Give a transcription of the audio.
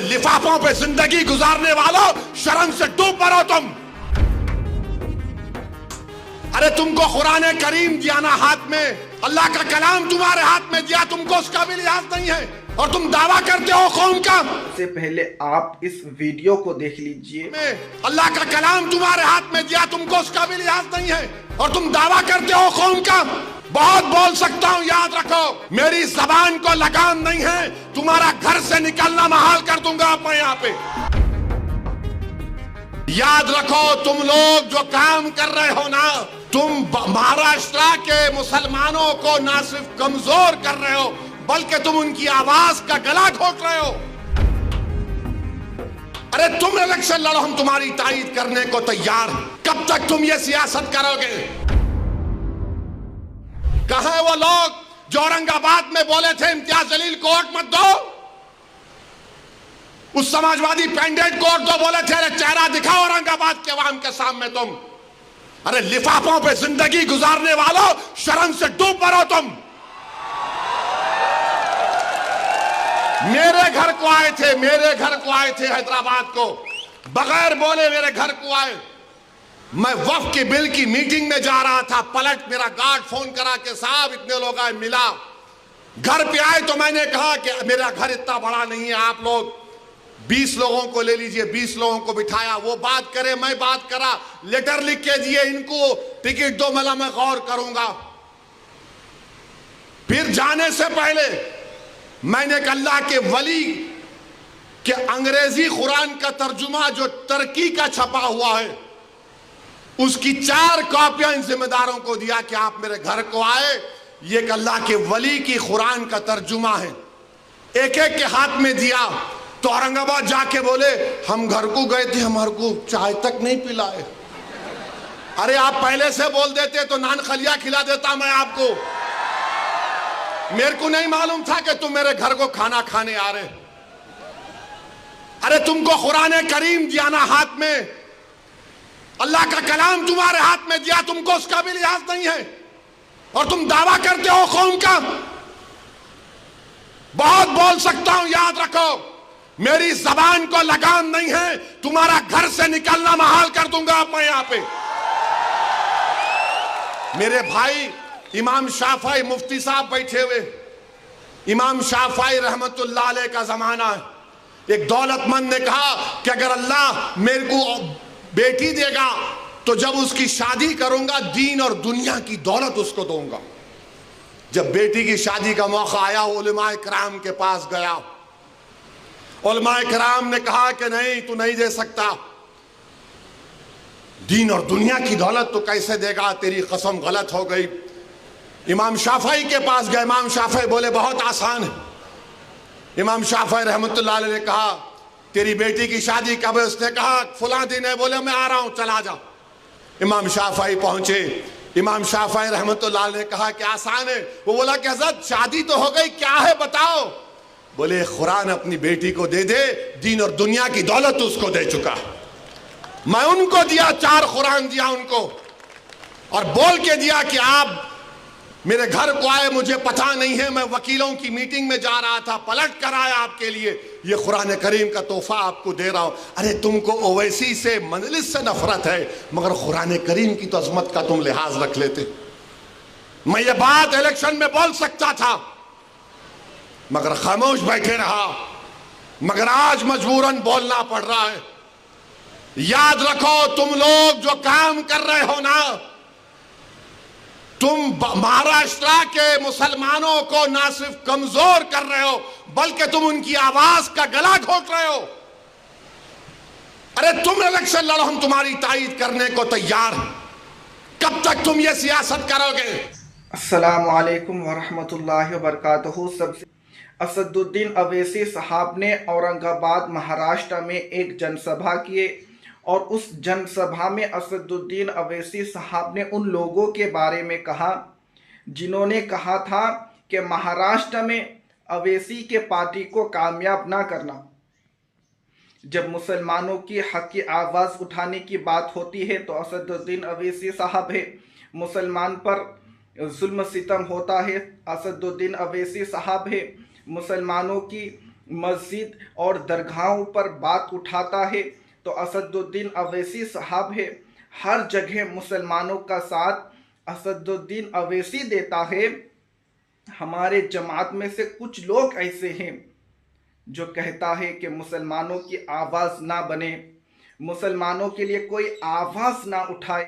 लिफाफों पे जिंदगी गुजारने वालों, शर्म से डूब मरो तुम। अरे तुमको कुरान करीम दिया ना हाथ में, अल्लाह का कलाम तुम्हारे हाथ में दिया, तुमको उसका भी लिहाज नहीं है और तुम दावा करते हो कौम का। से पहले आप इस वीडियो को देख लीजिए। अल्लाह का कलाम तुम्हारे हाथ में दिया, तुमको उसका भी लिहाज नहीं है और तुम दावा करते हो कौम का। बहुत बोल सकता हूँ, याद रखो मेरी जबान को लगाम नहीं है, तुम्हारा घर से निकलना महाल कर दूंगा मैं यहाँ पे। याद रखो तुम लोग जो काम कर रहे हो ना, तुम महाराष्ट्र के मुसलमानों को ना सिर्फ कमजोर कर रहे हो बल्कि तुम उनकी आवाज का गला घोट रहे हो। अरे तुम इलेक्शन लड़ो, हम तुम्हारी तायीद करने को तैयार। कब तक तुम ये सियासत करोगे? कहां है वो लोग जो औरंगाबाद में बोले थे इम्तियाज जलील को वोट मत दो? उस समाजवादी पैंडेट को दो बोले थे, अरे चेहरा दिखाओ औरंगाबाद के अवाम के सामने तुम। अरे लिफाफों पे जिंदगी गुजारने वालों, शर्म से डूब मरो तुम। मेरे घर को आए थे, मेरे घर को आए थे हैदराबाद को, बगैर बोले मेरे घर को आए। मैं वक्फ के बिल की मीटिंग में जा रहा था, पलट मेरा गार्ड फोन करा के साहब इतने लोग आए, मिला। घर पे आए तो मैंने कहा कि मेरा घर इतना बड़ा नहीं है, आप लोग 20 लोगों को ले लीजिए। 20 लोगों को बिठाया, वो बात करे मैं बात करा, लेटर लिख के दिए, इनको टिकट दो, मला मैं गौर करूंगा। फिर जाने से पहले मैंने अल्लाह के वली के अंग्रेजी कुरान का तर्जुमा जो तुर्की का छपा हुआ है, उसकी 4 कॉपियां इन जिम्मेदारों को दिया कि आप मेरे घर को आए, ये अल्लाह के वली की कुरान का तर्जुमा है। एक एक के हाथ में दिया तो औरंगाबाद जाके बोले हम घर को गए थे, हमारे को चाय तक नहीं पिलाए। अरे आप पहले से बोल देते तो नान खलिया खिला देता मैं आपको। मेरे को नहीं मालूम था कि तुम मेरे घर को खाना खाने आ रहे। अरे तुमको कुरान करीम दिया ना हाथ में, अल्लाह का कलाम तुम्हारे हाथ में दिया, तुमको उसका भी लिहाज नहीं है और तुम दावा करते हो कौम का। बहुत बोल सकता हूं, याद रखो मेरी जबान को लगाम नहीं है, तुम्हारा घर से निकलना महाल कर दूंगा मैं यहाँ पे। मेरे भाई इमाम शाफई मुफ्ती साहब बैठे हुए, इमाम शाफई रहमतुल्लाह अलैह का जमाना है। एक दौलतमंद ने कहा कि अगर अल्लाह मेरे को बेटी देगा तो जब उसकी शादी करूंगा दीन और दुनिया की दौलत उसको दूंगा। जब बेटी की शादी का मौका आया, उलमाए किराम के पास गया। उलमाए किराम ने कहा कि नहीं, तू नहीं दे सकता, दीन और दुनिया की दौलत तो कैसे देगा, तेरी कसम गलत हो गई। इमाम शाफई के पास गए, इमाम शाफई बोले बहुत आसान है। इमाम शाफई रहमतुल्लाह अलैह ने कहा तेरी बेटी की शादी कब है? उसने कहा फुला दिन है। बोले मैं आ रहा हूं, चला जा। इमाम शाफई पहुंचे, इमाम शाफई रहमतुल्लाह अलैह ने कहा कि आसान है। वो बोला कि हज़रत शादी तो हो गई, क्या है बताओ। बोले कुरान अपनी बेटी को दे दे, दीन और दुनिया की दौलत उसको दे चुका। मैं उनको दिया, 4 कुरान दिया उनको और बोल के दिया कि आप मेरे घर को आए, मुझे पता नहीं है, मैं वकीलों की मीटिंग में जा रहा था, पलट कर आया आपके लिए, ये कुरान करीम का तोहफा आपको दे रहा हूं। अरे तुमको ओवैसी से मजलिस से नफरत है, मगर कुरान करीम की तो अजमत का तुम लिहाज रख लेते। मैं ये बात इलेक्शन में बोल सकता था मगर खामोश बैठे रहा, मगर आज मजबूरन बोलना पड़ रहा है। याद रखो तुम लोग जो काम कर रहे हो ना, तुम महाराष्ट्र के मुसलमानों को ना सिर्फ कमजोर कर रहे हो बल्कि तुम उनकी आवाज का गला घोट रहे हो। अरे तुम इलेक्शन लड़ो, हम तुम्हारी तायीद करने को तैयार। कब तक तुम ये सियासत करोगे? अस्सलामु अलैकुम वरहमतुल्लाहि वबरकातुहू। सबसे असदुद्दीन अवैसी साहब ने औरंगाबाद महाराष्ट्र में एक जनसभा किए और उस जनसभा में असदुद्दीन अवैसी साहब ने उन लोगों के बारे में कहा जिन्होंने कहा था कि महाराष्ट्र में अवैसी के पार्टी को कामयाब ना करना। जब मुसलमानों की हक की आवाज़ उठाने की बात होती है तो असदुद्दीन अवैसी साहब है, मुसलमान पर जुल्म सितम होता है, असदुद्दीन अवैसी साहब है, मुसलमानों की मस्जिद और दरगाहों पर बात उठाता है तो असदुद्दीन अवैसी साहब है हर जगह मुसलमानों का साथ असदुद्दीन अवैसी देता है। हमारे जमात में से कुछ लोग ऐसे हैं जो कहता है कि मुसलमानों की आवाज़ ना बने, मुसलमानों के लिए कोई आवाज़ ना उठाए।